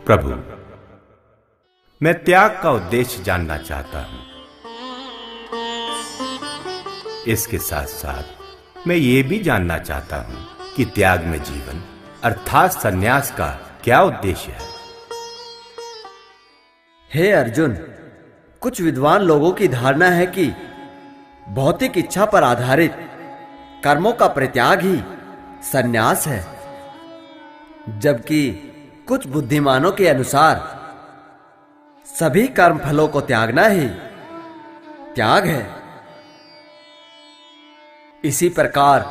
प्रभु, मैं त्याग का उद्देश्य जानना चाहता हूं। इसके साथ साथ मैं ये भी जानना चाहता हूं कि त्याग में जीवन अर्थात संन्यास का क्या उद्देश्य है। हे अर्जुन, कुछ विद्वान लोगों की धारणा है कि भौतिक इच्छा पर आधारित कर्मों का परित्याग ही संन्यास है, जबकि कुछ बुद्धिमानों के अनुसार सभी कर्म फलों को त्यागना ही त्याग है। इसी प्रकार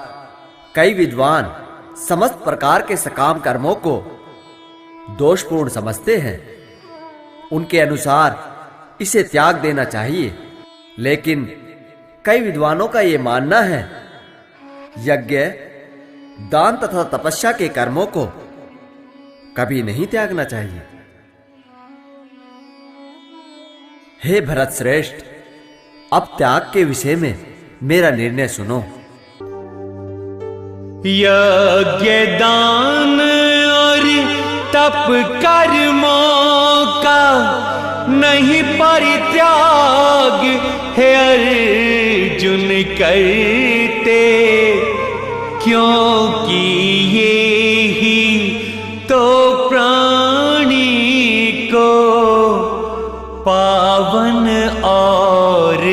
कई विद्वान समस्त प्रकार के सकाम कर्मों को दोषपूर्ण समझते हैं। उनके अनुसार इसे त्याग देना चाहिए, लेकिन कई विद्वानों का यह मानना है यज्ञ, दान तथा तपस्या के कर्मों को कभी नहीं त्यागना चाहिए। हे भरत श्रेष्ठ, अब त्याग के विषय में मेरा निर्णय सुनो। यज्ञ, दान और तप कर्मों का नहीं परित्याग है अर्जुन करते, क्योंकि ये ही तो प्राणी को पावन और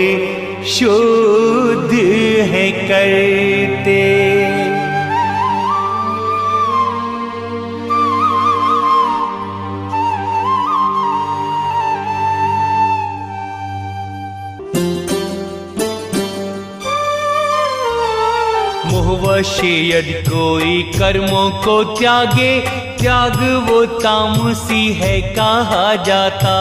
शुद्ध है करते। मोहवश यदि कोई कर्मों को त्यागे, त्याग वो तामसी है कहा जाता।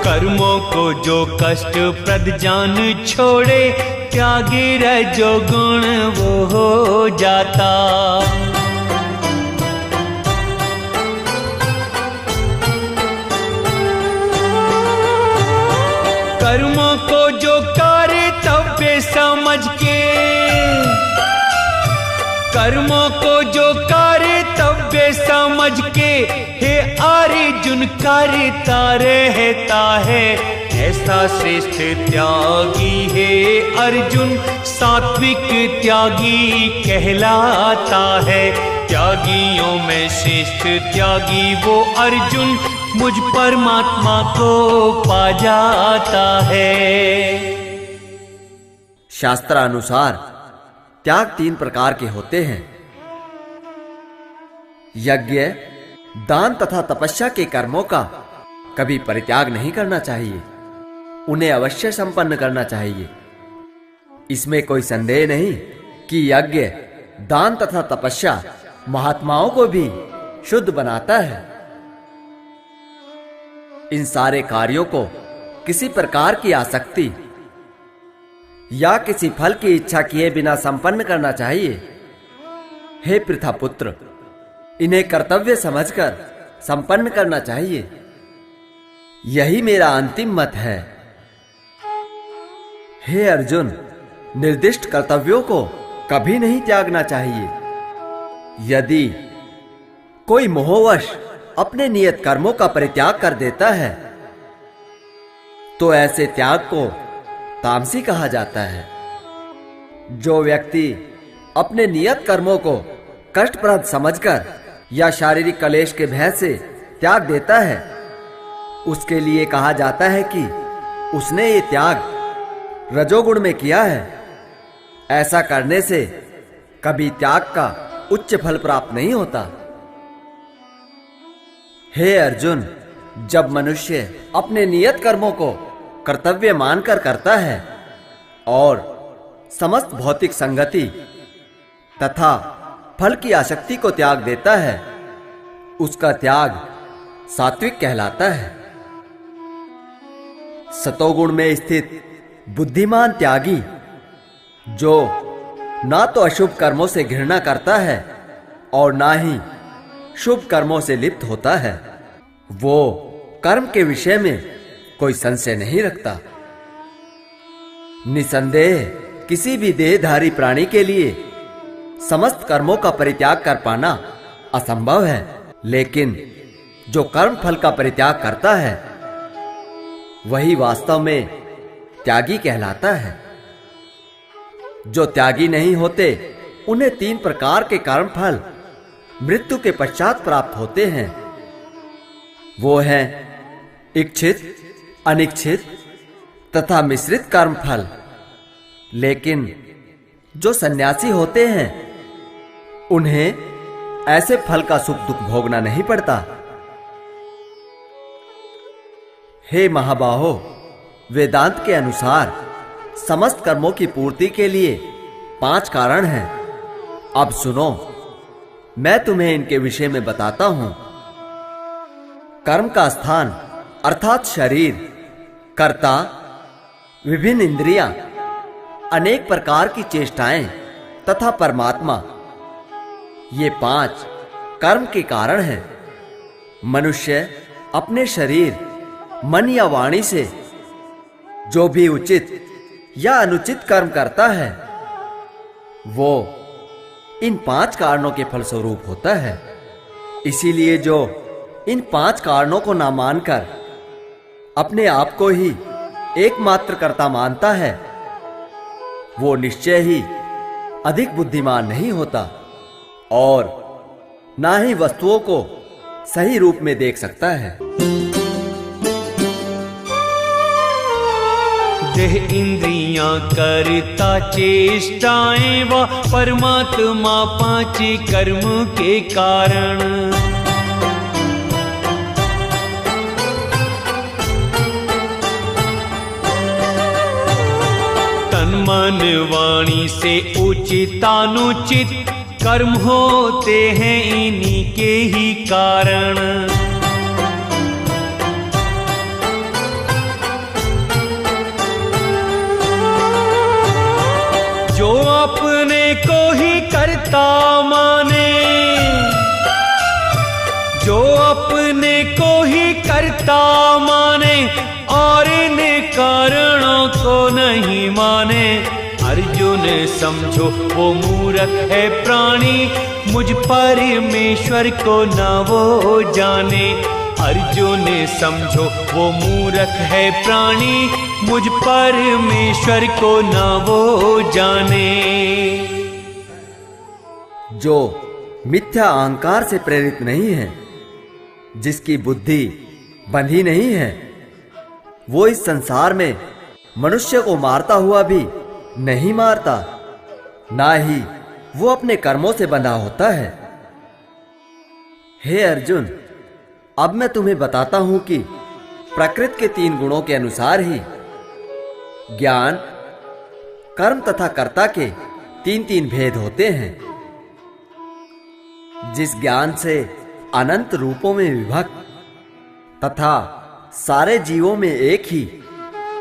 कर्मों को जो कष्ट प्रद जान छोड़े, त्यागे रजो गुण वो हो जाता। कर्मों को जो कर्तव्य समझ के, कर्मों को जो कर्तव्य समझ के हे अर्जुन करता रहता है, ऐसा श्रेष्ठ त्यागी है अर्जुन, सात्विक त्यागी कहलाता है। त्यागियों में श्रेष्ठ त्यागी वो अर्जुन, मुझ परमात्मा को पा जाता है। शास्त्रानुसार त्याग 3 प्रकार के होते हैं। यज्ञ, दान तथा तपस्या के कर्मों का कभी परित्याग नहीं करना चाहिए, उन्हें अवश्य संपन्न करना चाहिए। इसमें कोई संदेह नहीं कि यज्ञ, दान तथा तपस्या महात्माओं को भी शुद्ध बनाता है। इन सारे कार्यों को किसी प्रकार की आसक्ति या किसी फल की इच्छा किए बिना संपन्न करना चाहिए। हे पृथापुत्र, इन्हें कर्तव्य समझकर संपन्न करना चाहिए। यही मेरा अंतिम मत है। हे अर्जुन, निर्दिष्ट कर्तव्यों को कभी नहीं त्यागना चाहिए। यदि कोई मोहवश अपने नियत कर्मों का परित्याग कर देता है, तो ऐसे त्याग को तामसी कहा जाता है। जो व्यक्ति अपने नियत कर्मों को कष्टप्रद समझकर या शारीरिक कलेश के भय से त्याग देता है, उसके लिए कहा जाता है कि उसने ये त्याग रजोगुण में किया है। ऐसा करने से कभी त्याग का उच्च फल प्राप्त नहीं होता। हे अर्जुन, जब मनुष्य अपने नियत कर्मों को कर्तव्य मानकर करता है और समस्त भौतिक संगति तथा फल की आसक्ति को त्याग देता है, उसका त्याग सात्विक कहलाता है। सतोगुण में स्थित बुद्धिमान त्यागी, जो ना तो अशुभ कर्मों से घृणा करता है और ना ही शुभ कर्मों से लिप्त होता है, वो कर्म के विषय में कोई संशय नहीं रखता। निसंदेह किसी भी देहधारी प्राणी के लिए समस्त कर्मों का परित्याग कर पाना असंभव है, लेकिन जो कर्म फल का परित्याग करता है वही वास्तव में त्यागी कहलाता है। जो त्यागी नहीं होते उन्हें 3 प्रकार के कर्म फल मृत्यु के पश्चात प्राप्त होते हैं। वो हैं इच्छित, अनिच्छित तथा मिश्रित कर्म फल। लेकिन जो सन्यासी होते हैं उन्हें ऐसे फल का सुख दुख भोगना नहीं पड़ता। हे महाबाहो, वेदांत के अनुसार समस्त कर्मों की पूर्ति के लिए 5 कारण हैं। अब सुनो, मैं तुम्हें इनके विषय में बताता हूं। कर्म का स्थान अर्थात शरीर, कर्ता, विभिन्न इंद्रियां, अनेक प्रकार की चेष्टाएं तथा परमात्मा, ये 5 कर्म के कारण हैं। मनुष्य अपने शरीर, मन या वाणी से जो भी उचित या अनुचित कर्म करता है वो इन 5 कारणों के फलस्वरूप होता है। इसीलिए जो इन 5 कारणों को ना मानकर अपने आप को ही एकमात्र कर्ता मानता है वो निश्चय ही अधिक बुद्धिमान नहीं होता और ना ही वस्तुओं को सही रूप में देख सकता है। देह इंद्रियां करता चेष्टाएं व परमात्मा 5 कर्म के कारण। तन मन वाणी से उचितानुचित कर्म होते हैं इन्हीं के ही कारण। जो अपने को ही कर्ता माने, जो अपने को ही कर्ता माने और इन कारणों को नहीं माने, अर्जुन समझो वो मूर्ख है प्राणी, मुझ परमेश्वर को ना वो जाने। अर्जुन समझो वो मूर्ख है प्राणी, मुझ परमेश्वर को ना वो जाने। जो मिथ्या अहंकार से प्रेरित नहीं है, जिसकी बुद्धि बंधी नहीं है, वो इस संसार में मनुष्य को मारता हुआ भी नहीं मारता, ना ही वो अपने कर्मों से बंधा होता है। हे अर्जुन, अब मैं तुम्हें बताता हूं कि प्रकृति के 3 गुणों के अनुसार ही ज्ञान, कर्म तथा कर्ता के 3 भेद होते हैं। जिस ज्ञान से अनंत रूपों में विभक्त तथा सारे जीवों में एक ही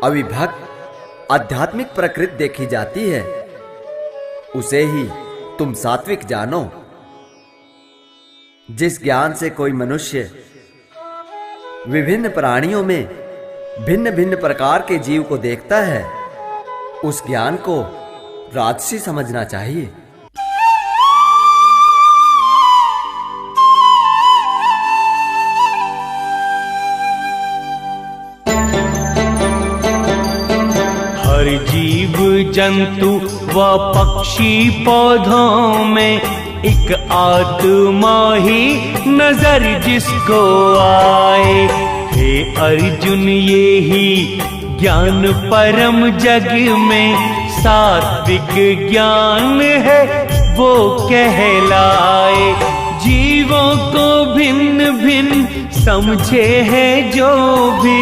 अविभक्त आध्यात्मिक प्रकृति देखी जाती है, उसे ही तुम सात्विक जानो। जिस ज्ञान से कोई मनुष्य विभिन्न प्राणियों में भिन्न भिन्न प्रकार के जीव को देखता है, उस ज्ञान को राजसी समझना चाहिए। हर जीव जंतु व पक्षी पौधों में एक आत्मा ही नजर जिसको आए। हे अर्जुन, ये ही ज्ञान परम जग में सात्विक ज्ञान है वो कहलाए। जीवों को भिन्न भिन्न समझे है जो भी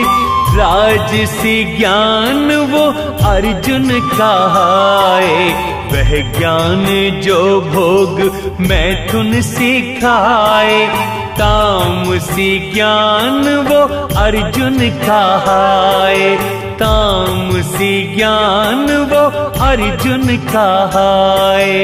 राजसी ज्ञान वो अर्जुन कहाए। वह ज्ञान जो भोग मैथुन सिखाए, तामसी ज्ञान वो अर्जुन कहाए। तामसी ज्ञान वो अर्जुन कहाए।